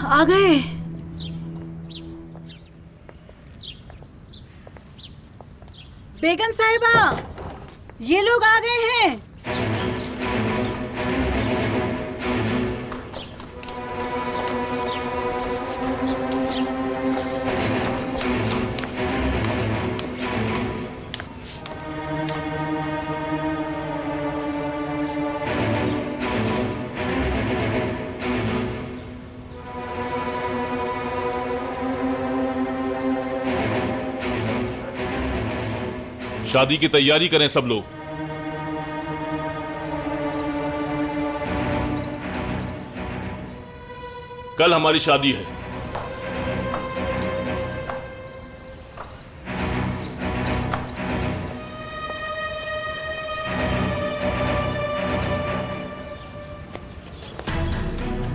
आ गए। बेगम साहिबा, ये लोग आ गए हैं। शादी की तैयारी करें सब लोग। कल हमारी शादी है।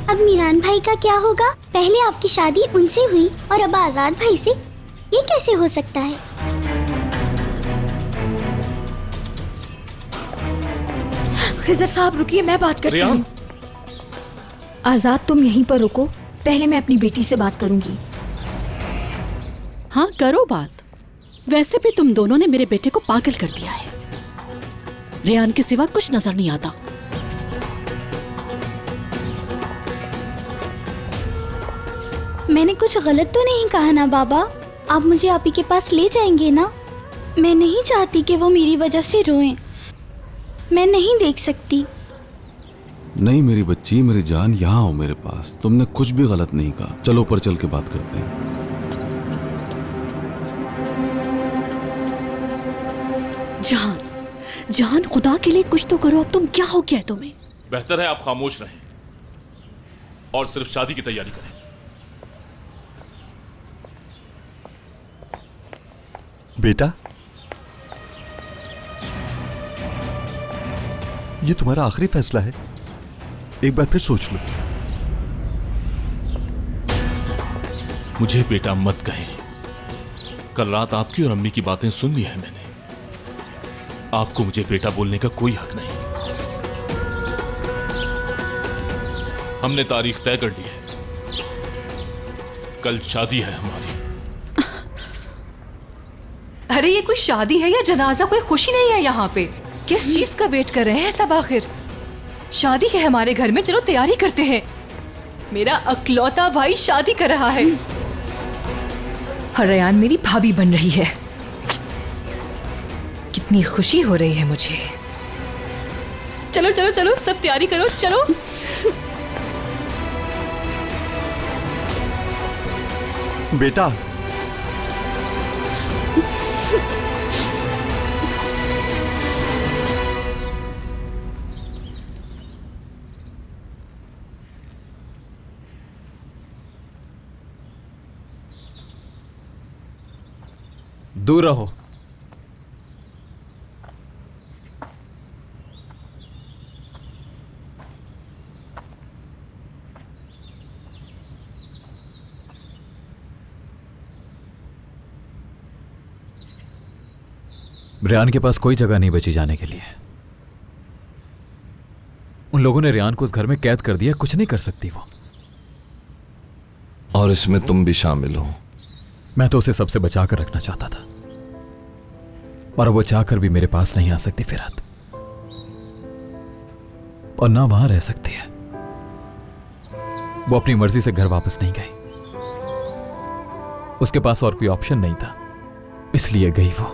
अब मीरान भाई का क्या होगा? पहले आपकी शादी उनसे हुई और अब आजाद भाई से, ये कैसे हो सकता है? खिजर साहब रुकिए, मैं बात करती हूँ। आजाद तुम यहीं पर रुको, पहले मैं अपनी बेटी से बात करूंगी। हाँ करो बात। वैसे भी तुम दोनों ने मेरे बेटे को पागल कर दिया है। रेहान के सिवा कुछ नजर नहीं आता। मैंने कुछ गलत तो नहीं कहा ना बाबा? आप मुझे आप ही के पास ले जाएंगे ना? मैं नहीं चाहती कि वो मेरी वजह से रोएं। मैं नहीं देख सकती। नहीं मेरी बच्ची, मेरी जान, यहाँ आओ मेरे पास। तुमने कुछ भी गलत नहीं कहा। चलो ऊपर चल के बात करते हैं। जान, जान खुदा के लिए कुछ तो करो। अब तुम क्या हो गया है तुम्हें? बेहतर है आप खामोश रहें और सिर्फ शादी की तैयारी करें। बेटा, ये तुम्हारा आखिरी फैसला है। एक बार फिर सोच लो। मुझे बेटा मत कहें। कल रात आपकी और अम्मी की बातें सुन ली है मैंने। आपको मुझे बेटा बोलने का कोई हक नहीं। हमने तारीख तय कर ली है। कल शादी है हमारी। अरे ये कोई शादी है या जनाजा? कोई खुशी नहीं है यहाँ पे। किस चीज का वेट कर रहे हैं सब? आखिर शादी है हमारे घर में, चलो तैयारी करते हैं। मेरा अकलौता भाई शादी कर रहा है और रेहान मेरी भाभी बन रही है। कितनी खुशी हो रही है मुझे। चलो चलो चलो, सब तैयारी करो, चलो। बेटा, दूर रहो। रेहान के पास कोई जगह नहीं बची जाने के लिए। उन लोगों ने रेहान को उस घर में कैद कर दिया। कुछ नहीं कर सकती वो। और इसमें तुम भी शामिल हो। मैं तो उसे सबसे बचा कर रखना चाहता था, और वो चाहकर भी मेरे पास नहीं आ सकती फिरात, और ना वहां रह सकती है। वो अपनी मर्जी से घर वापस नहीं गई। उसके पास और कोई ऑप्शन नहीं था, इसलिए गई वो।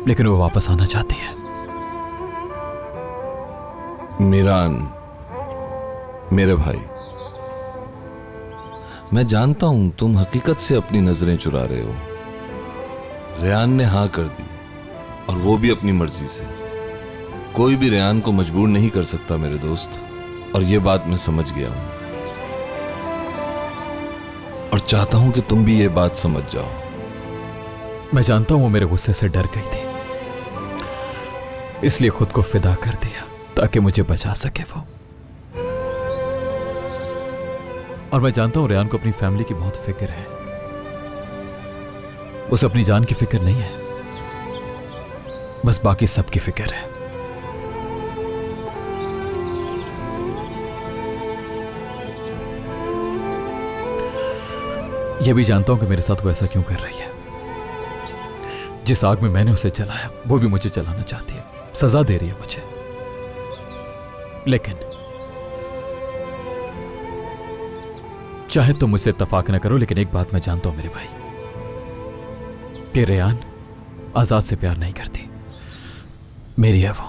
लेकिन वो वापस आना चाहती है। मीरान, मेरे भाई, मैं जानता हूं तुम हकीकत से अपनी नजरें चुरा रहे हो। रेहान ने हां कर दी, और वो भी अपनी मर्जी से। कोई भी रेहान को मजबूर नहीं कर सकता मेरे दोस्त, और ये बात मैं समझ गया हूं, और चाहता हूं कि तुम भी ये बात समझ जाओ। मैं जानता हूं वो मेरे गुस्से से डर गई थी, इसलिए खुद को फिदा कर दिया ताकि मुझे बचा सके वो। और मैं जानता हूं रेहान को अपनी फैमिली की बहुत फिक्र है। उसे अपनी जान की फिक्र नहीं है, बस बाकी सबकी फिक्र है। यह भी जानता हूं कि मेरे साथ वो ऐसा क्यों कर रही है। जिस आग में मैंने उसे जलाया वो भी मुझे जलाना चाहती है, सजा दे रही है मुझे। लेकिन चाहे तुम मुझसे इत्तेफाक न करो, लेकिन एक बात मैं जानता हूं मेरे भाई, कि रेयान आजाद से प्यार नहीं करती, मेरी है वो।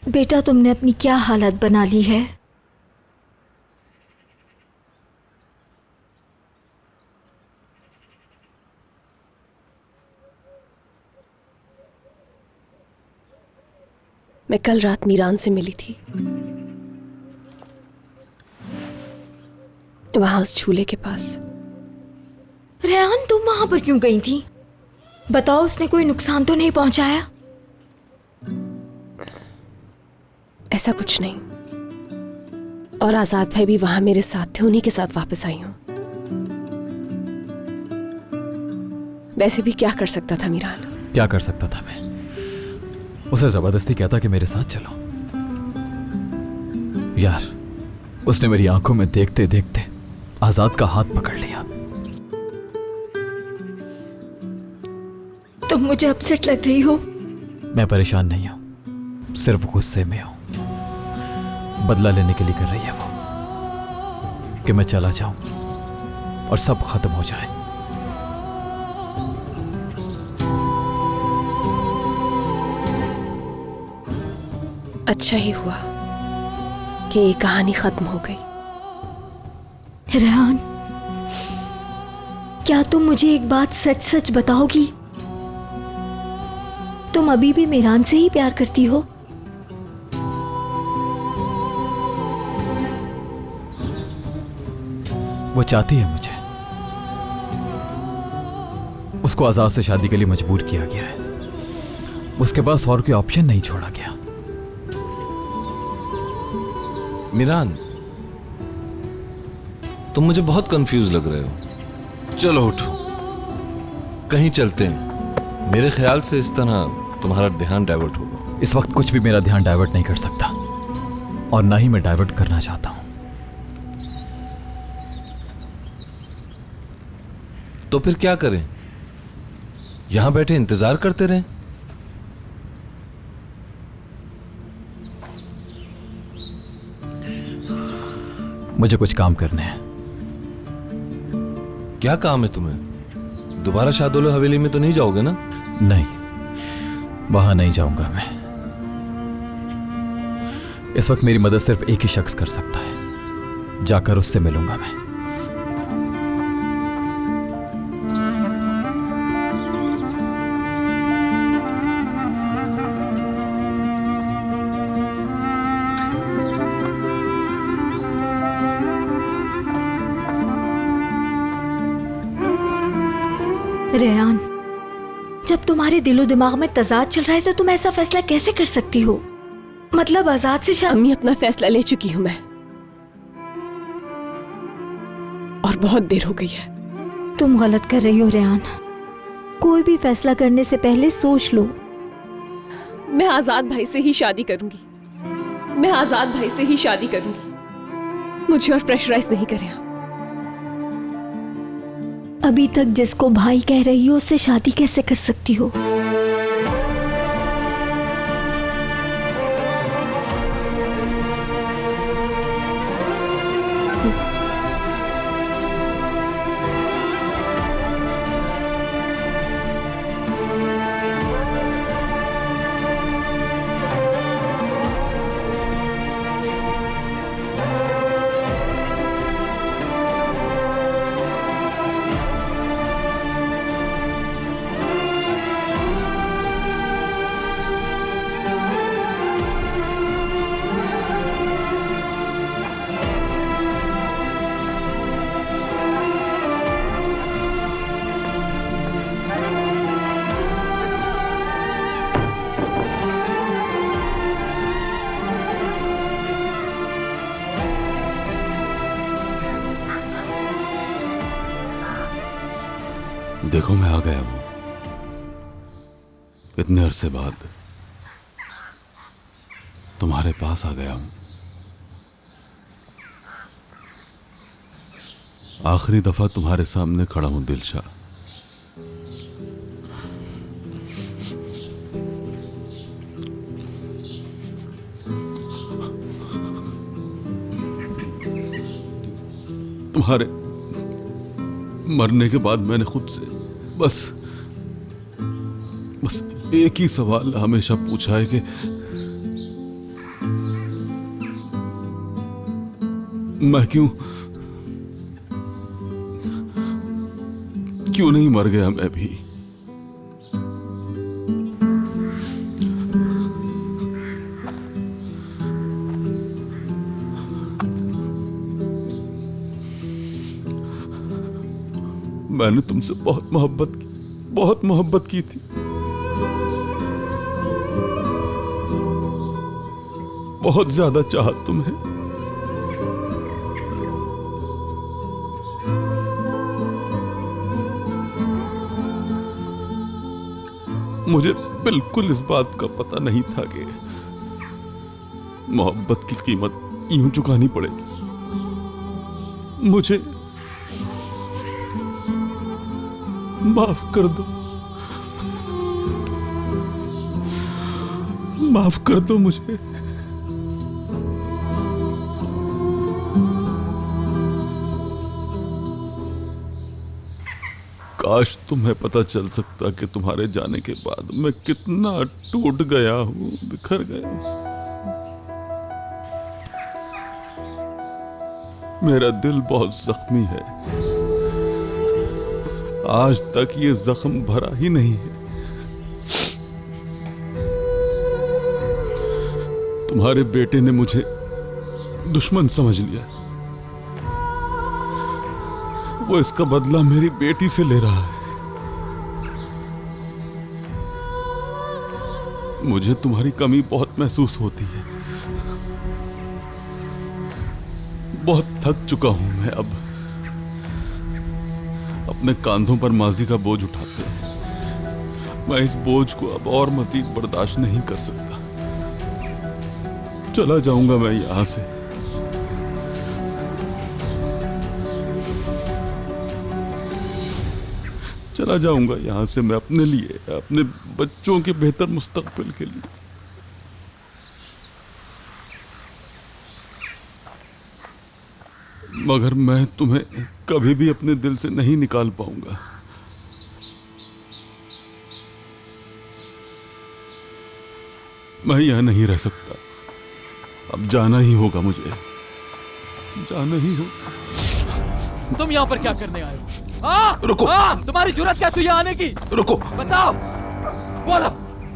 बेटा, तुमने अपनी क्या हालत बना ली है। मैं कल रात मीरान से मिली थी, वहां उस झूले के पास। रेहान, तुम वहां पर क्यों गई थी? बताओ, उसने कोई नुकसान तो नहीं पहुंचाया? ऐसा कुछ नहीं, और आजाद भाई भी वहां मेरे साथ थे, उन्हीं के साथ वापस आई हूं। वैसे भी क्या कर सकता था मीरान? क्या कर सकता था मैं? उसे जबरदस्ती कहता कि मेरे साथ चलो। यार, उसने मेरी आंखों में देखते देखते आजाद का हाथ पकड़ लिया। तुम मुझे अपसेट लग रही हो। मैं परेशान नहीं हूं, सिर्फ गुस्से में हूं। बदला लेने के लिए कर रही है वो, कि मैं चला जाऊं और सब खत्म हो जाए। अच्छा ही हुआ कि ये कहानी खत्म हो गई। रेहान, क्या तुम मुझे एक बात सच सच बताओगी? तुम अभी भी मीरान से ही प्यार करती हो? वो चाहती है मुझे। उसको आजाद से शादी के लिए मजबूर किया गया है। उसके पास और कोई ऑप्शन नहीं छोड़ा गया। मीरान, तुम मुझे बहुत कंफ्यूज लग रहे हो। चलो उठो, कहीं चलते हैं। मेरे ख्याल से इस तरह तुम्हारा ध्यान डाइवर्ट होगा। इस वक्त कुछ भी मेरा ध्यान डाइवर्ट नहीं कर सकता, और ना ही मैं डाइवर्ट करना चाहता हूं। तो फिर क्या करें? यहां बैठे इंतजार करते रहें? मुझे कुछ काम करने हैं। क्या काम है तुम्हें? दोबारा शादोलो हवेली में तो नहीं जाओगे ना? नहीं, वहां नहीं जाऊंगा मैं। इस वक्त मेरी मदद सिर्फ एक ही शख्स कर सकता है। जाकर उससे मिलूंगा मैं। रेहान, जब तुम्हारे दिलो दिमाग में तजाद चल रहा है तो तुम ऐसा फैसला कैसे कर सकती हो? मतलब आजाद से शादी? अम्मी, अपना फैसला ले चुकी हूं मैं, और बहुत देर हो गई है। तुम गलत कर रही हो रेहान। कोई भी फैसला करने से पहले सोच लो। मैं आजाद भाई से ही शादी करूंगी। मैं आजाद भाई से ही शादी करूंगी। मुझे और प्रेशराइज नहीं करें। अभी तक जिसको भाई कह रही हो उससे शादी कैसे कर सकती हो? देखो मैं आ गया हूं इतने अरसे बाद तुम्हारे पास आ गया हूं। आखिरी दफा तुम्हारे सामने खड़ा हूं दिलशा। तुम्हारे मरने के बाद मैंने खुद से बस एक ही सवाल हमेशा पूछा है कि मैं क्यों नहीं मर गया मैं भी। मैंने तुमसे बहुत मोहब्बत की थी। बहुत ज्यादा चाहा तुम्हें। मुझे बिल्कुल इस बात का पता नहीं था कि मोहब्बत की कीमत यूं चुकानी पड़ेगी। मुझे माफ कर दो, माफ कर दो मुझे। काश तुम्हें पता चल सकता कि तुम्हारे जाने के बाद मैं कितना टूट गया हूं, बिखर गया हूं। मेरा दिल बहुत जख्मी है, आज तक ये जख्म भरा ही नहीं है। तुम्हारे बेटे ने मुझे दुश्मन समझ लिया। वो इसका बदला मेरी बेटी से ले रहा है। मुझे तुम्हारी कमी बहुत महसूस होती है। बहुत थक चुका हूं मैं अब। अपने कांधों पर माजी का बोझ उठाते हैं। मैं इस बोझ को अब और मजीद बर्दाश्त नहीं कर सकता। चला जाऊंगा मैं यहां से। चला जाऊंगा यहां से मैं अपने लिए, अपने बच्चों के बेहतर मुस्तकबिल के लिए। मगर मैं तुम्हें कभी भी अपने दिल से नहीं निकाल पाऊंगा। मैं यहां नहीं रह सकता। अब जाना ही होगा, मुझे जाना ही होगा। तुम यहाँ पर क्या करने आए हो? रुको। तुम्हारी जुर्रत कैसे यहाँ आने की? रुको। बताओ, बोलो,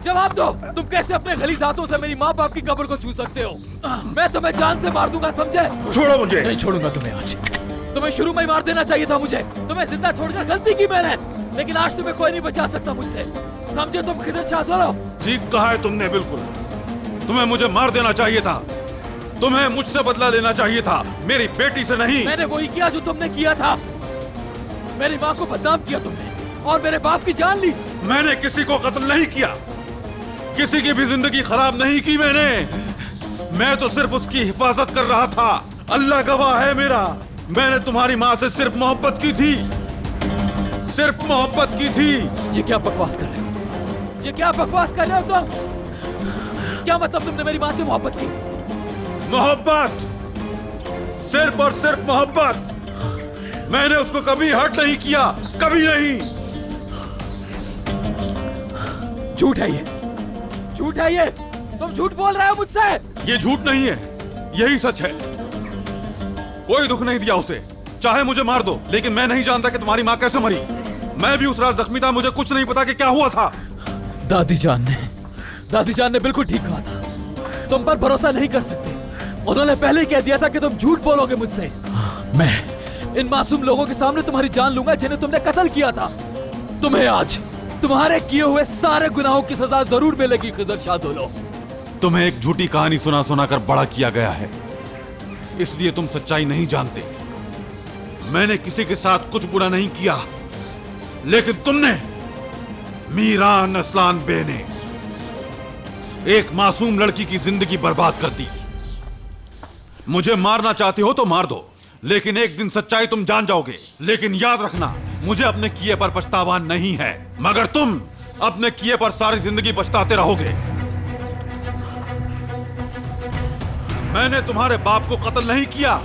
जवाब दो। तुम कैसे अपने गलीज़ हाथों से मेरी माँ बाप की कब्र को छू सकते हो? मैं तुम्हें जान से मार दूंगा, समझे? छोड़ो मुझे। नहीं छोड़ूंगा तुम्हें आज। तुम्हें शुरू में ही मार देना चाहिए था मुझे। तुम्हें जिंदा छोड़कर गलती की मैंने, लेकिन आज तुम्हें कोई नहीं बचा सकता मुझसे, समझे? तुम खिदर शाह हो। ठीक कहा है तुमने, बिल्कुल। तुम्हें मुझे मार देना चाहिए था। तुम्हें मुझसे बदला लेना चाहिए था, मेरी बेटी से नहीं। मैंने वही किया जो तुमने किया था। मेरी माँ को बदनाम किया तुमने और मेरे बाप की जान ली। मैंने किसी को कत्ल नहीं किया, किसी की भी जिंदगी खराब नहीं की मैंने। मैं तो सिर्फ उसकी हिफाजत कर रहा था। अल्लाह गवाह है मेरा, मैंने तुम्हारी माँ से सिर्फ मोहब्बत की थी, सिर्फ मोहब्बत की थी। ये क्या बकवास कर रहे हो? ये क्या बकवास कर रहे हो तुम? क्या मतलब तुमने मेरी माँ से मोहब्बत की? मोहब्बत, सिर्फ और सिर्फ मोहब्बत। मैंने उसको कभी हर्ट नहीं किया, कभी नहीं। झूठ है ये, झूठ है ये। तुम झूठ बोल रहे हो मुझसे। ये झूठ नहीं है, यही सच है। कोई दुख नहीं दिया उसे, चाहे मुझे मार दो, लेकिन मैं नहीं जानता कि तुम्हारी माँ कैसे मरी। मैं भी उस रात जख्मी था, मुझे कुछ नहीं पता कि क्या हुआ था। दादी जान ने बिल्कुल ठीक कहा था। तुम पर भरोसा नहीं कर सकते। उन्होंने पहले ही कह दिया था कि तुम झूठ बोलोगे मुझसे। मैं इन मासूम लोगों के सामने तुम्हारी जान लूंगा जिन्हें तुमने कत्ल किया था। तुम्हें आज तुम्हारे किए हुए सारे गुनाहों की सजा जरूर मिलेगी खिदर शाह दोलो। तुम्हें एक झूठी कहानी सुना सुना कर बड़ा किया गया है, इसलिए तुम सच्चाई नहीं जानते। मैंने किसी के साथ कुछ बुरा नहीं किया। लेकिन तुमने, मीरान असलान बे ने एक मासूम लड़की की जिंदगी बर्बाद कर दी। मुझे मारना चाहते हो तो मार दो, लेकिन एक दिन सच्चाई तुम जान जाओगे। लेकिन याद रखना, मुझे अपने किए पर पछतावा नहीं है, मगर तुम अपने किए पर सारी जिंदगी पछताते रहोगे। मैंने तुम्हारे बाप को कत्ल नहीं किया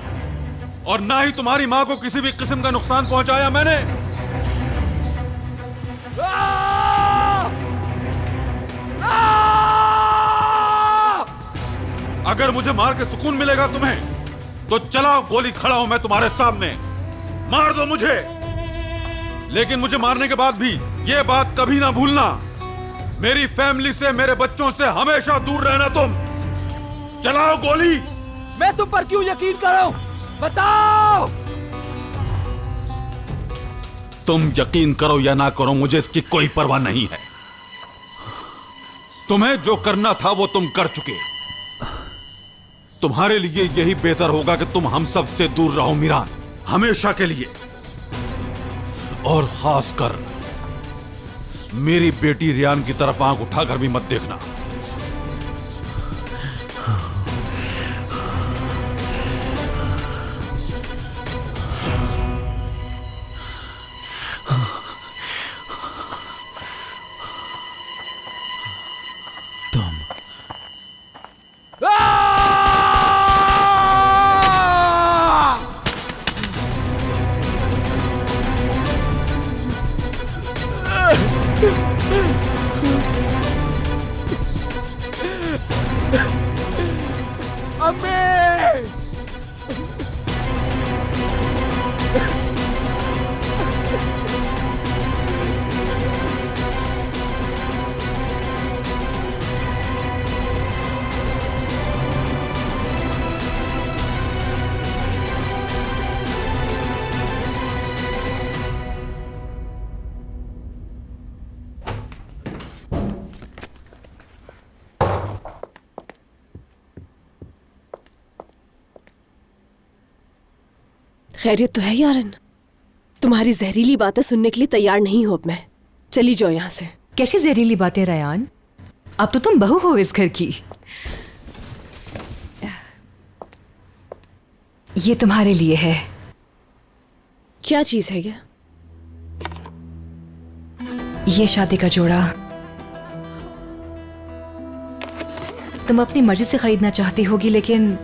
और ना ही तुम्हारी मां को किसी भी किस्म का नुकसान पहुंचाया मैंने। अगर मुझे मार के सुकून मिलेगा तुम्हें, तो चलाओ गोली, खड़ा हूं मैं तुम्हारे सामने, मार दो मुझे। लेकिन मुझे मारने के बाद भी ये बात कभी ना भूलना, मेरी फैमिली से, मेरे बच्चों से हमेशा दूर रहना तुम। चलाओ गोली। मैं तुम पर क्यों यकीन करूं? बताओ। तुम यकीन करो या ना करो, मुझे इसकी कोई परवाह नहीं है। तुम्हें जो करना था वो तुम कर चुके। तुम्हारे लिए यही बेहतर होगा कि तुम हम सब से दूर रहो मीरान, हमेशा के लिए। और खासकर मेरी बेटी रियान की तरफ आंख उठाकर भी मत देखना। खैरियत तो है यारन? तुम्हारी जहरीली बातें सुनने के लिए तैयार नहीं हूं अब मैं। चली जाओ यहां से। कैसी जहरीली बातें रयान? अब तो तुम बहू हो इस घर की। ये तुम्हारे लिए है। क्या चीज है ये शादी का जोड़ा। तुम अपनी मर्जी से खरीदना चाहती होगी, लेकिन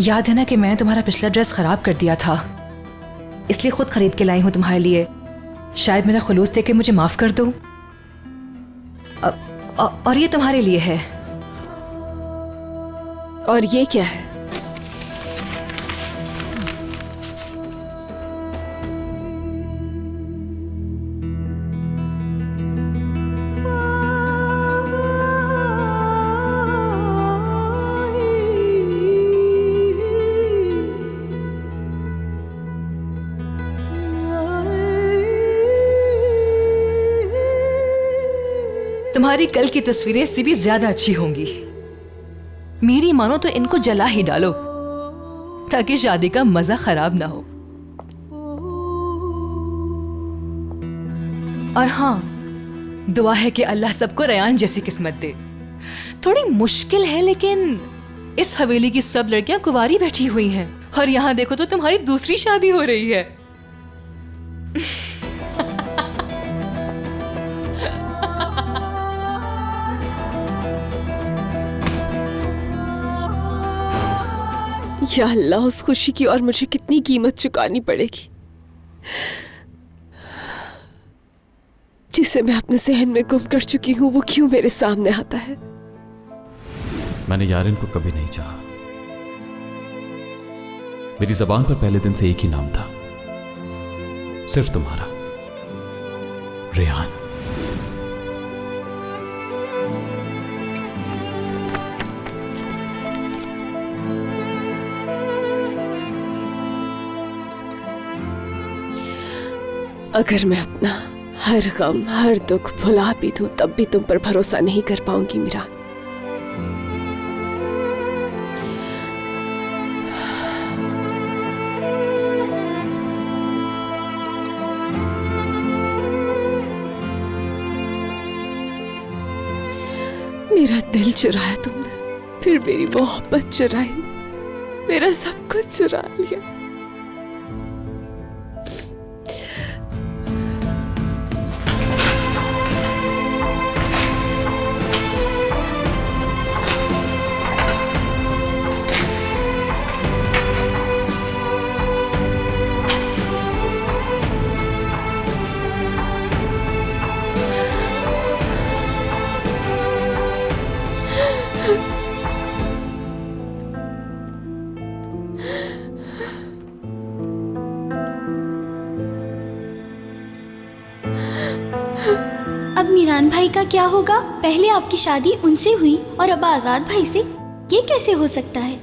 याद है ना कि मैंने तुम्हारा पिछला ड्रेस खराब कर दिया था, इसलिए खुद खरीद के लाई हूं तुम्हारे लिए। शायद मेरा खुलूस देख के मुझे माफ कर दो। और ये तुम्हारे लिए है। और ये क्या है? तुम्हारी कल की तस्वीरें इससे भी ज्यादा अच्छी होंगी। मेरी मानो तो इनको जला ही डालो, ताकि शादी का मजा खराब ना हो। और हाँ, दुआ है कि अल्लाह सबको रयान जैसी किस्मत दे। थोड़ी मुश्किल है, लेकिन इस हवेली की सब लड़कियां कुंवारी बैठी हुई हैं, और यहाँ देखो तो तुम्हारी दूसरी शादी हो रही है। या अल्लाह, उस खुशी की और मुझे कितनी कीमत चुकानी पड़ेगी जिसे मैं अपने जहन में गुम कर चुकी हूं। वो क्यों मेरे सामने आता है? मैंने यारिन को कभी नहीं चाहा। मेरी जबान पर पहले दिन से एक ही नाम था, सिर्फ तुम्हारा, रेहान। अगर मैं अपना हर गम, हर दुख भुला भी दूं, तब भी तुम पर भरोसा नहीं कर पाऊंगी मीरान। मेरा दिल चुराया तुमने, फिर मेरी मोहब्बत चुराई, मेरा सब कुछ चुरा लिया। अब मीरान भाई का क्या होगा? पहले आपकी शादी उनसे हुई और अब आजाद भाई से, ये कैसे हो सकता है?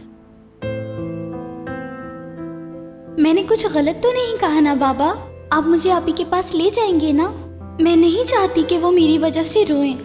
मैंने कुछ गलत तो नहीं कहा ना बाबा? आप मुझे आप ही के पास ले जाएंगे ना? मैं नहीं चाहती कि वो मेरी वजह से रोएं।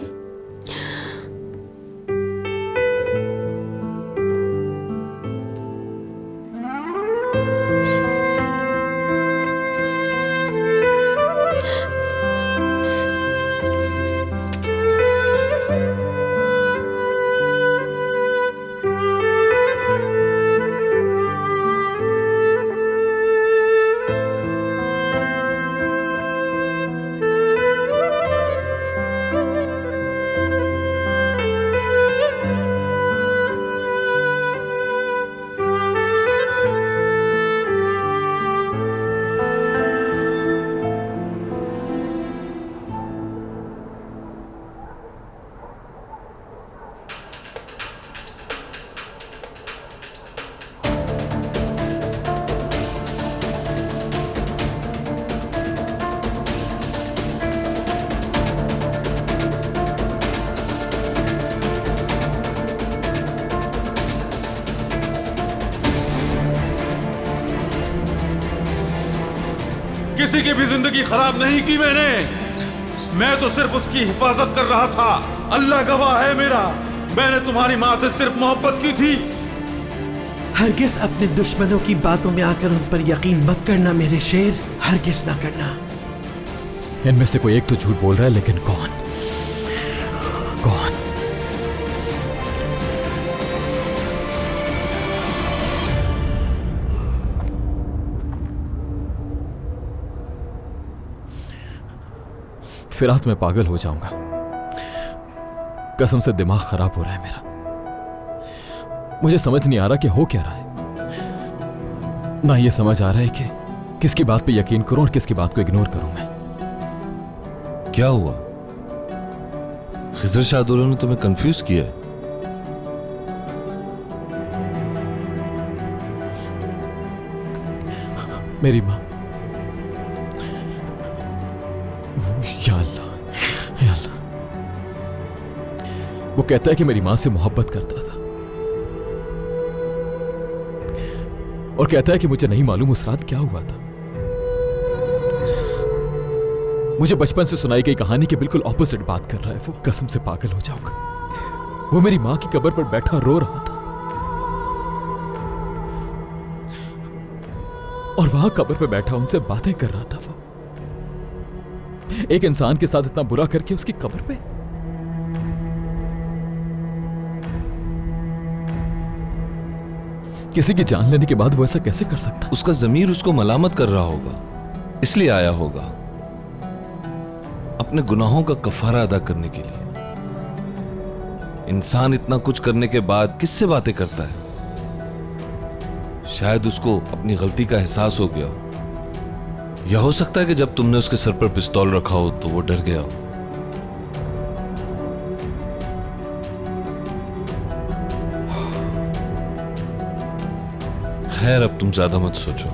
किसी की भी जिंदगी खराब नहीं की मैंने। मैं तो सिर्फ उसकी हिफाजत कर रहा था। अल्लाह गवाह है मेरा, मैंने तुम्हारी माँ से सिर्फ मोहब्बत की थी। हरगिज अपने दुश्मनों की बातों में आकर उन पर यकीन मत करना मेरे शेर, हरगिज ना करना। इनमें से कोई एक तो झूठ बोल रहा है, लेकिन कौन? कौन? फिरात में पागल हो जाऊंगा। कसम से दिमाग खराब हो रहा है मेरा। मुझे समझ नहीं आ रहा कि हो क्या रहा है। ना ये समझ आ रहा है कि किसकी बात पे यकीन करूं और किसकी बात को इग्नोर करूं मैं। क्या हुआ? खिजर शाहदुल्ला ने तुम्हें कंफ्यूज किया है? मेरी माँ, या अल्लाह, या अल्लाह। वो कहता है कि मेरी मां से मोहब्बत करता था और कहता है कि मुझे नहीं मालूम उस रात क्या हुआ था। मुझे बचपन से सुनाई गई कहानी के बिल्कुल ऑपोजिट बात कर रहा है वो। कसम से पागल हो जाऊंगा। वो मेरी मां की कब्र पर बैठा रो रहा था और वहां कब्र पर बैठा उनसे बातें कर रहा था। वो एक इंसान के साथ इतना बुरा करके उसकी कब्र पे। किसी की जान लेने के बाद वो ऐसा कैसे कर सकता? उसका ज़मीर उसको मलामत कर रहा होगा, इसलिए आया होगा अपने गुनाहों का कफारा अदा करने के लिए। इंसान इतना कुछ करने के बाद किससे बातें करता है? शायद उसको अपनी गलती का एहसास हो गया हो, या हो सकता है कि जब तुमने उसके सर पर पिस्तौल रखा हो तो वो डर गया हो। खैर, अब तुम ज्यादा मत सोचो।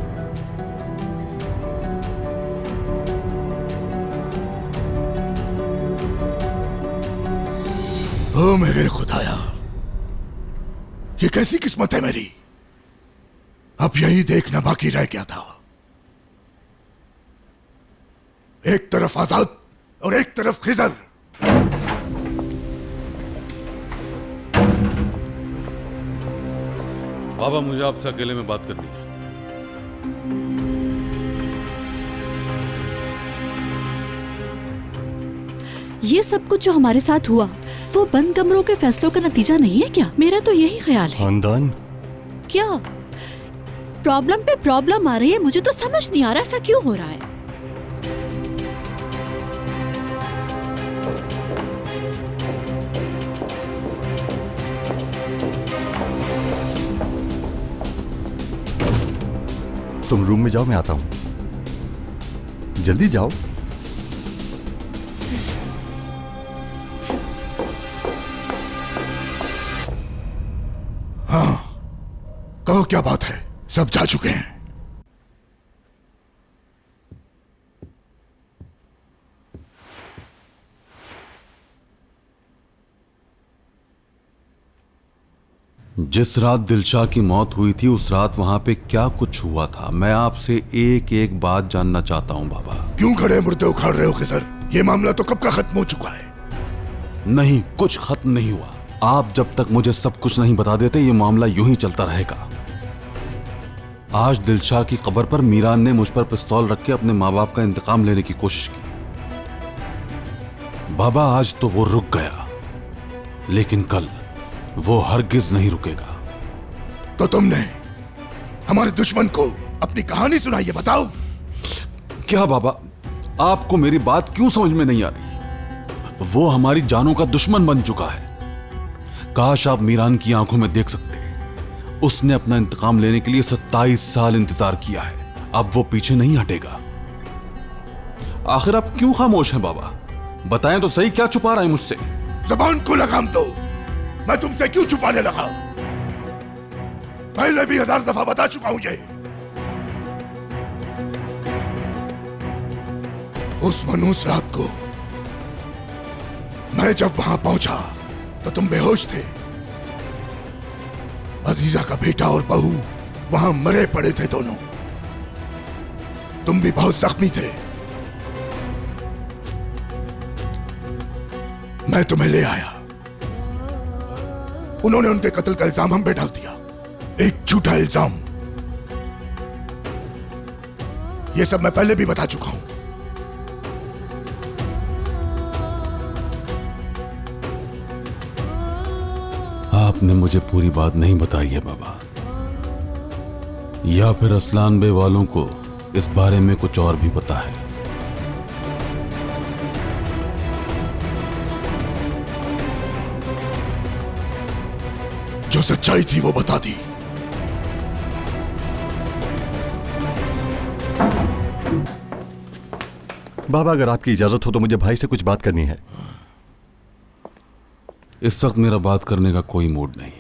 ओ मेरे खुदाया, ये कैसी किस्मत है मेरी। अब यही देखना बाकी रह गया था। एक तरफ आजाद और एक तरफ खिजर। बाबा, मुझे आपसे अकेले में बात करनी है। ये सब कुछ जो हमारे साथ हुआ वो बंद कमरों के फैसलों का नतीजा नहीं है क्या? मेरा तो यही ख्याल है। खानदान क्या प्रॉब्लम पे प्रॉब्लम आ रही है? मुझे तो समझ नहीं आ रहा ऐसा क्यों हो रहा है। तुम रूम में जाओ, मैं आता हूं। जल्दी जाओ। हाँ, कहो क्या बात है? सब जा चुके हैं। जिस रात दिलशाह की मौत हुई थी उस रात वहां पे क्या कुछ हुआ था, मैं आपसे एक एक बात जानना चाहता हूं बाबा। क्यों खड़े मुर्दे उखाड़ रहे हो खिजर? ये मामला तो कब का खत्म हो चुका है। नहीं, कुछ खत्म नहीं हुआ। आप जब तक मुझे सब कुछ नहीं बता देते ये मामला यूं ही चलता रहेगा। आज दिलशाह की कब्र पर मीरान ने मुझ पर पिस्तौल रख के अपने माँ बाप का इंतकाम लेने की कोशिश की। बाबा आज तो वो रुक गया, लेकिन कल वो हरगिज नहीं रुकेगा। तो तुमने हमारे दुश्मन को अपनी कहानी सुनाई है, बताओ। क्या बाबा, आपको मेरी बात क्यों समझ में नहीं आ रही? वो हमारी जानों का दुश्मन बन चुका है। काश आप मीरान की आंखों में देख सकते। उसने अपना इंतकाम लेने के लिए 27 साल इंतजार किया है। अब वो पीछे नहीं हटेगा। आखिर आप क्यों खामोश हैं बाबा? बताएं तो सही, क्या छुपा रहा है मुझसे? ज़बान को लगाम दो। मैं तुमसे क्यों छुपाने लगा? पहले भी 1000 दफा बता चुका हूं ये। उस मनहूस रात को मैं जब वहां पहुंचा तो तुम बेहोश थे। अजीजा का बेटा और बहू वहां मरे पड़े थे दोनों। तुम भी बहुत जख्मी थे। मैं तुम्हें ले आया। उन्होंने उनके कत्ल का इल्जाम हम पे डाल दिया, एक झूठा इल्जाम। ये सब मैं पहले भी बता चुका हूं। आपने मुझे पूरी बात नहीं बताई है बाबा, या फिर असलान बे वालों को इस बारे में कुछ और भी पता है? जो सच्चाई थी वो बता दी। बाबा, अगर आपकी इजाजत हो तो मुझे भाई से कुछ बात करनी है। इस वक्त मेरा बात करने का कोई मूड नहीं।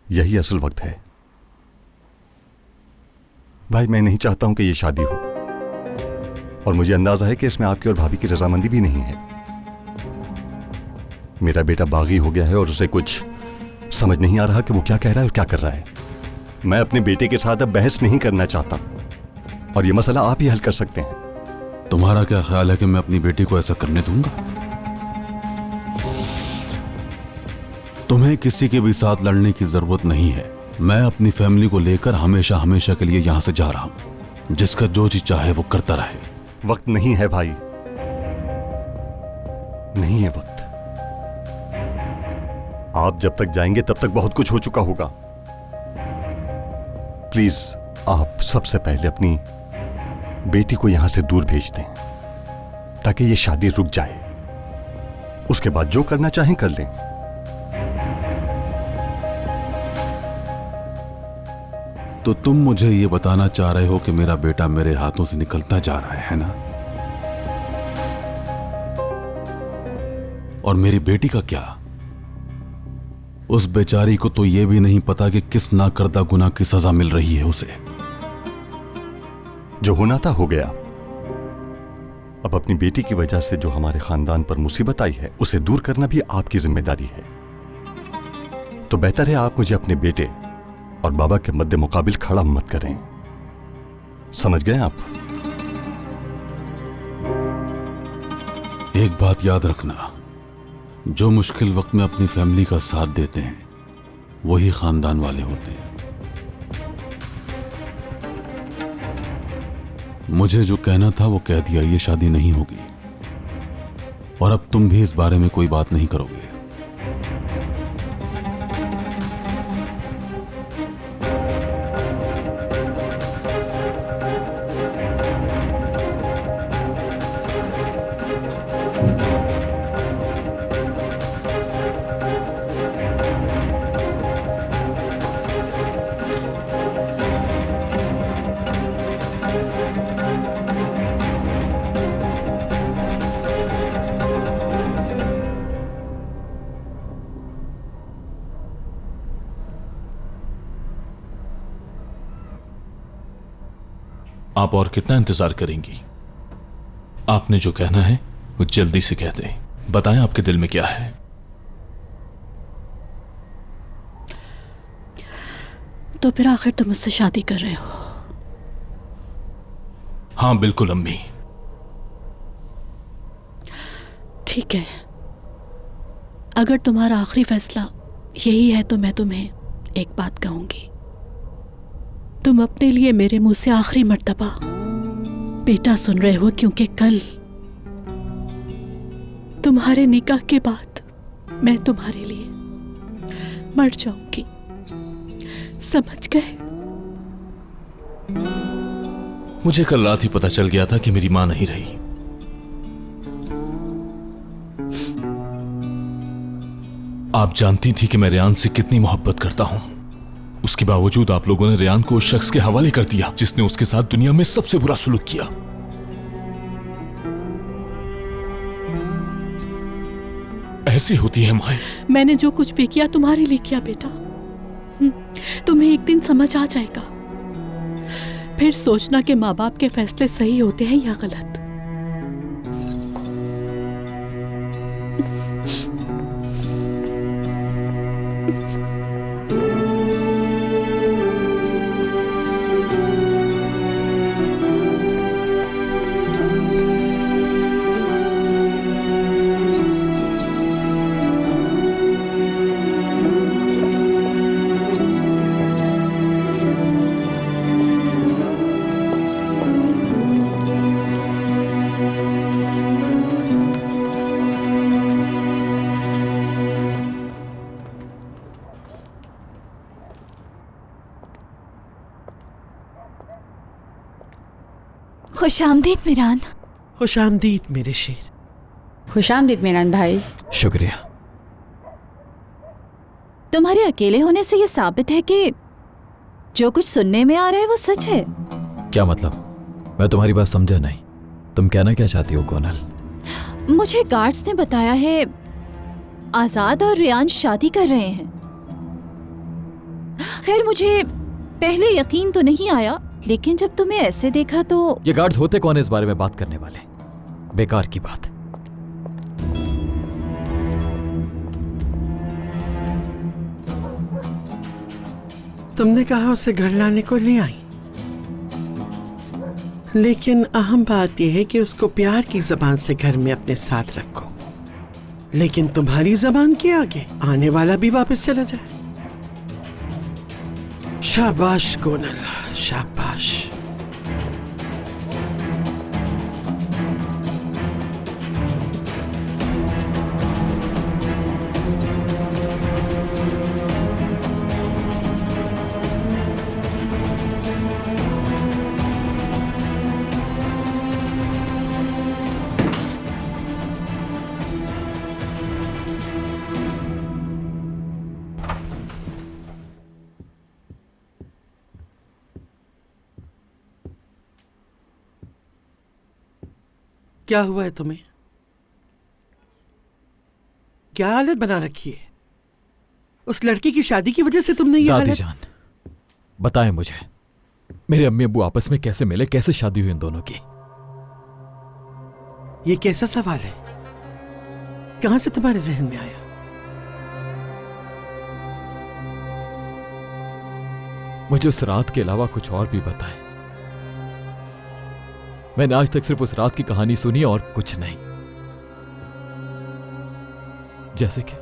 यही असल वक्त है भाई। मैं नहीं चाहता हूं कि ये शादी हो, और मुझे अंदाजा है कि इसमें आपकी और भाभी की रजामंदी भी नहीं है। मेरा बेटा बागी हो गया है और उसे कुछ समझ नहीं आ रहा कि वो क्या कह रहा है और क्या कर रहा है। मैं अपने बेटे के साथ अब बहस नहीं करना चाहता, और ये मसला आप ही हल कर सकते हैं। तुम्हारा क्या ख्याल है कि मैं अपनी बेटी को ऐसा करने दूंगा? तुम्हें किसी के भी साथ लड़ने की जरूरत नहीं है। मैं अपनी फैमिली को लेकर हमेशा हमेशा के लिए यहां से जा रहा हूं। जिसका जो जी चाहे वो करता रहे। वक्त नहीं है भाई, नहीं है वक्त। आप जब तक जाएंगे तब तक बहुत कुछ हो चुका होगा। प्लीज आप सबसे पहले अपनी बेटी को यहां से दूर भेज दें, ताकि ये शादी रुक जाए। उसके बाद जो करना चाहें कर लें। तो तुम मुझे ये बताना चाह रहे हो कि मेरा बेटा मेरे हाथों से निकलता जा रहा है ना? और मेरी बेटी का क्या? उस बेचारी को तो यह भी नहीं पता कि किस नाकर्दा गुनाह की सजा मिल रही है उसे। जो होना था हो गया। अब अपनी बेटी की वजह से जो हमारे खानदान पर मुसीबत आई है उसे दूर करना भी आपकी जिम्मेदारी है। तो बेहतर है आप मुझे अपने बेटे और बाबा के मद्दे मुकाबिल खड़ा मत करें। समझ गए आप? एक बात याद रखना, जो मुश्किल वक्त में अपनी फैमिली का साथ देते हैं वही खानदान वाले होते हैं। मुझे जो कहना था वो कह दिया। ये शादी नहीं होगी। और अब तुम भी इस बारे में कोई बात नहीं करोगे। आप और कितना इंतजार करेंगी? आपने जो कहना है वो जल्दी से कह दें। बताएं आपके दिल में क्या है। तो फिर आखिर तुम मुझसे शादी कर रहे हो? हाँ बिल्कुल अम्मी। ठीक है, अगर तुम्हारा आखिरी फैसला यही है तो मैं तुम्हें एक बात कहूंगी। तुम अपने लिए मेरे मुंह से आखिरी मर्तबा बेटा सुन रहे हो, क्योंकि कल तुम्हारे निकाह के बाद मैं तुम्हारे लिए मर जाऊंगी, समझ गए? मुझे कल रात ही पता चल गया था कि मेरी मां नहीं रही। आप जानती थी कि मैं रेयान से कितनी मोहब्बत करता हूं। उसके बावजूद आप लोगों ने रेयान को उस शख्स के हवाले कर दिया जिसने उसके साथ दुनिया में सबसे बुरा सुलूक किया। ऐसी होती है माए। मैंने जो कुछ भी किया तुम्हारे लिए किया बेटा। तुम्हें एक दिन समझ आ जाएगा, फिर सोचना कि माँ बाप के फैसले सही होते हैं या गलत। खुशामदीद मीरान। खुशामदीद मेरे शेर। खुशामदीद मीरान भाई। शुक्रिया। तुम्हारे अकेले होने से ये साबित है कि जो कुछ सुनने में आ रहा है वो सच है। क्या मतलब? मैं तुम्हारी बात समझा नहीं। तुम कहना क्या चाहती हो कोनल? मुझे गार्ड्स ने बताया है आजाद और रेयान शादी कर रहे हैं। खैर मुझे पहले यकीन तो नहीं आया, लेकिन जब तुम्हें ऐसे देखा तो। ये गार्ड्स होते कौन है इस बारे में बात करने वाले? बेकार की बात। तुमने कहा उसे घर लाने को ले आई, लेकिन अहम बात यह है कि उसको प्यार की जबान से घर में अपने साथ रखो, लेकिन तुम्हारी जबान के आगे आने वाला भी वापस चला जाए। शाबाश कोनल, शाबाश। क्या हुआ है तुम्हें? क्या हालत बना रखी है? उस लड़की की शादी की वजह से तुमने ये दादी जान, बताएं मुझे, मेरे अम्मी अब्बू आपस में कैसे मिले, कैसे शादी हुई इन दोनों की? ये कैसा सवाल है? कहां से तुम्हारे जहन में आया? मुझे उस रात के अलावा कुछ और भी बताएं। मैंने आज तक सिर्फ उस रात की कहानी सुनी और कुछ नहीं। जैसे कि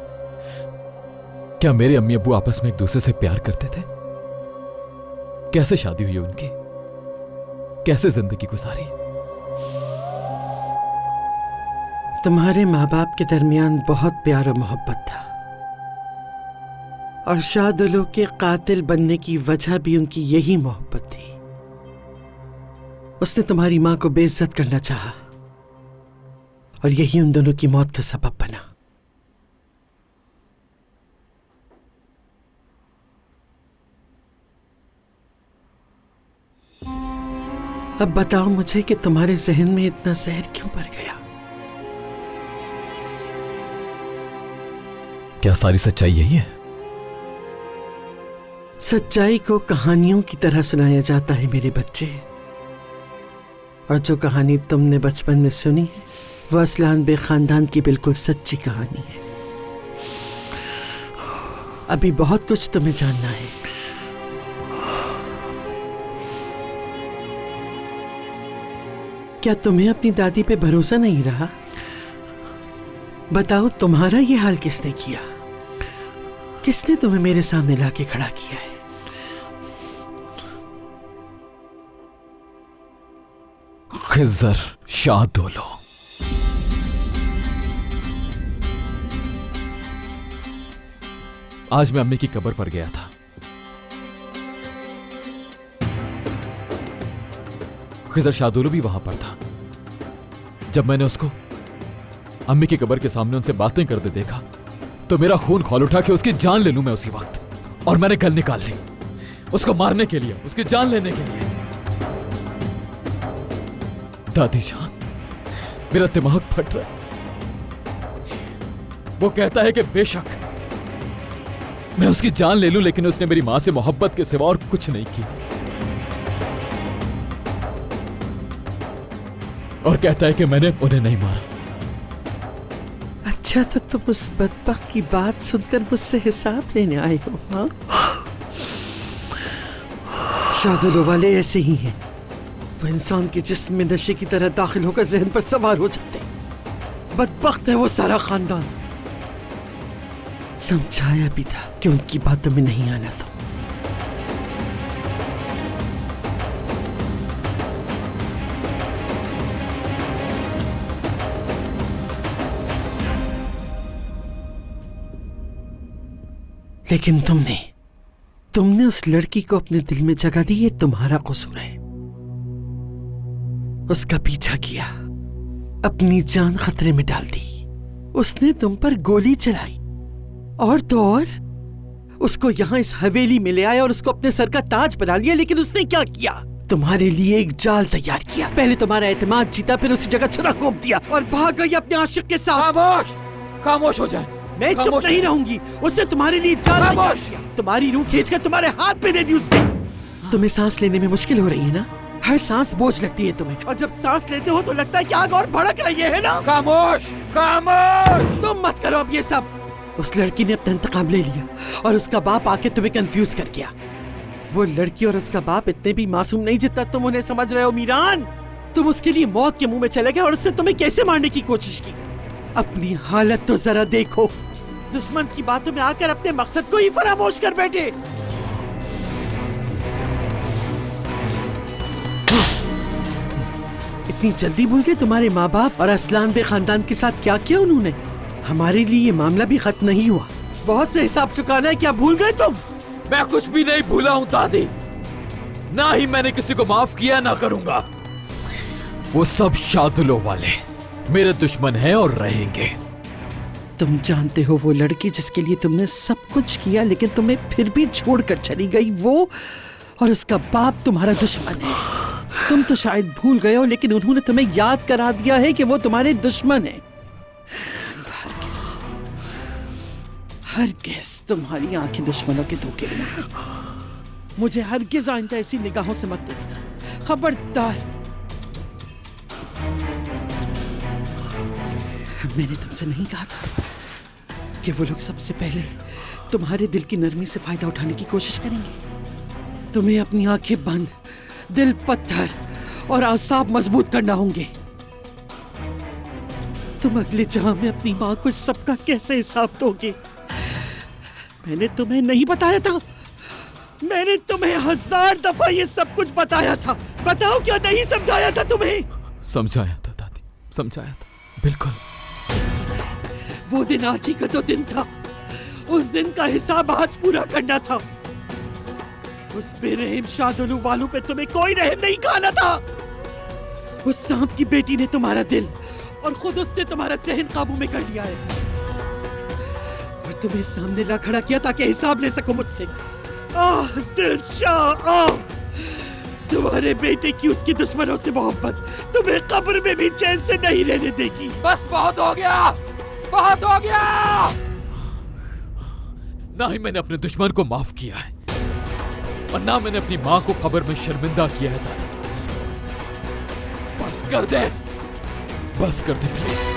क्या मेरे अम्मी अब्बू आपस में एक दूसरे से प्यार करते थे? कैसे शादी हुई उनकी? कैसे जिंदगी गुजारी? तुम्हारे माँ बाप के दरमियान बहुत प्यार और मोहब्बत था, और शाहदुलो के कातिल बनने की वजह भी उनकी यही मोहब्बत थी। उसने तुम्हारी माँ को बेइज्जत करना चाहा, और यही उन दोनों की मौत का सबब बना। अब बताओ मुझे कि तुम्हारे जहन में इतना जहर क्यों भर गया? क्या सारी सच्चाई यही है? सच्चाई को कहानियों की तरह सुनाया जाता है मेरे बच्चे, और जो कहानी तुमने बचपन में सुनी है वह असलान बे खानदान की बिल्कुल सच्ची कहानी है। अभी बहुत कुछ तुम्हें जानना है। क्या तुम्हें अपनी दादी पे भरोसा नहीं रहा? बताओ, तुम्हारा ये हाल किसने किया? किसने तुम्हें मेरे सामने लाके खड़ा किया है? खिज़र शाहदुलो। आज मैं अम्मी की कब्र पर गया था। खिज़र शाहदुलो भी वहां पर था। जब मैंने उसको अम्मी की कब्र के सामने उनसे बातें करते देखा तो मेरा खून खौल उठा कि उसकी जान ले लूं मैं उसी वक्त, और मैंने गन निकाल ली उसको मारने के लिए, उसकी जान लेने के लिए। दादी जान, मेरा दिमाग फट रहा है। वो कहता है कि बेशक मैं उसकी जान ले लूं, लेकिन उसने मेरी मां से मोहब्बत के सिवा और कुछ नहीं किया, और कहता है कि मैंने उन्हें नहीं मारा। अच्छा, तो तुम उस बदबख्त की बात सुनकर मुझसे हिसाब लेने आए हो? हाँ, शाहदुलो वाले ऐसे ही हैं। वो इंसान के जिस्म में नशे की तरह दाखिल होकर जहन पर सवार हो जाते। बदबख्त है वो सारा खानदान। समझाया भी था कि उनकी बातों में नहीं आना। तो लेकिन तुमने उस लड़की को अपने दिल में जगह दी। ये तुम्हारा कसूर है। उसका पीछा किया, अपनी जान खतरे में डाल दी। उसने तुम पर गोली चलाई, और तो और उसको यहां इस हवेली में ले आया और उसको अपने सर का ताज बना लिया। लेकिन उसने क्या किया? तुम्हारे लिए एक जाल तैयार किया। पहले तुम्हारा एतमाद जीता, फिर उसी जगह छुरा घोंप दिया और भाग गई अपने आशिक के साथ। खामोश हो जाए। मैं चुप नहीं रहूंगी। उसने तुम्हारे लिए जाल तैयार किया, तुम्हारी रूह खींचकर तुम्हारे हाथ पे दे दी उसने। तुम्हें सांस लेने में मुश्किल हो रही है ना? हर सांस बोझ लगती है तुम्हें, और जब सांस लेते हो तो लगता है कि आग और भड़क रही है ना? खामोश, खामोश। तुम मत करो अब ये सब। उस लड़की ने अपना इंतकाम ले लिया, और उसका बाप आके तुम्हें कंफ्यूज कर गया। वो लड़की और उसका बाप इतने भी मासूम नहीं जितना तुम उन्हें समझ रहे हो मीरान। तुम उसके लिए मौत के मुंह में चले गए, और उसने तुम्हें कैसे मारने की कोशिश की। अपनी हालत तो जरा देखो। दुश्मन की बातों में आकर अपने मकसद को ही फरामोश कर बैठे। इतनी जल्दी भूल गए तुम्हारे माँ बाप और असलान बे खानदान के साथ क्या किया उन्होंने? हमारे लिए ये मामला भी खत्म नहीं हुआ। बहुत से हिसाब चुकाना है। क्या भूल गए तुम? मैं कुछ भी नहीं भूला हूँ दादी, ना ही मैंने किसी को माफ किया, ना करूंगा। वो सब शाहदुलो वाले मेरे दुश्मन हैं और रहेंगे। तुम जानते हो वो लड़की जिसके लिए तुमने सब कुछ किया, लेकिन तुम्हें फिर भी छोड़कर चली गई, वो और उसका बाप तुम्हारा दुश्मन है। तुम तो शायद भूल गए हो, लेकिन उन्होंने तुम्हें याद करा दिया है कि वो तुम्हारे दुश्मन है। हरगिज़ तुम्हारी आंखें दुश्मनों के धोखे में नहीं। मुझे हरगिज़ आइंदा ऐसी निगाहों से मत देखना, खबरदार। मैंने तुमसे नहीं कहा था कि वो लोग सबसे पहले तुम्हारे दिल की नरमी से फायदा उठाने की कोशिश करेंगे। तुम्हें अपनी आंखें बंद, दिल पत्थर और आसाब मजबूत करना होंगे। तुम अगले जहां में अपनी मां को इस सबका कैसे हिसाब दोगे? मैंने तुम्हें नहीं बताया था? मैंने तुम्हें 1000 दफा ये सब कुछ बताया था। बताओ क्या नहीं समझाया था तुम्हें? समझाया था दादी, समझाया था, बिल्कुल। वो दिन आज ही का तो दिन था। उस दिन का हिसाब आज पूरा करना था। उस बेरहम शादुलू वालों पे तुम्हें कोई रहम नहीं खाना था। उस सांप की बेटी ने तुम्हारा दिल और खुद उसने तुम्हारा जहन काबू में कर लिया है और तुम्हें सामने ला खड़ा किया ताकि हिसाब ले सको मुझसे। आह दिलशाह, आह तुम्हारे बेटे की उसकी दुश्मनों से मोहब्बत तुम्हें कब्र में भी चैन से नहीं रहने देगी। बस बहुत हो गया, बहुत हो गया। ना ही मैंने अपने दुश्मन को माफ किया है और ना मैंने अपनी मां को कब्र में शर्मिंदा किया है। बस कर दे, बस कर दे प्लीज।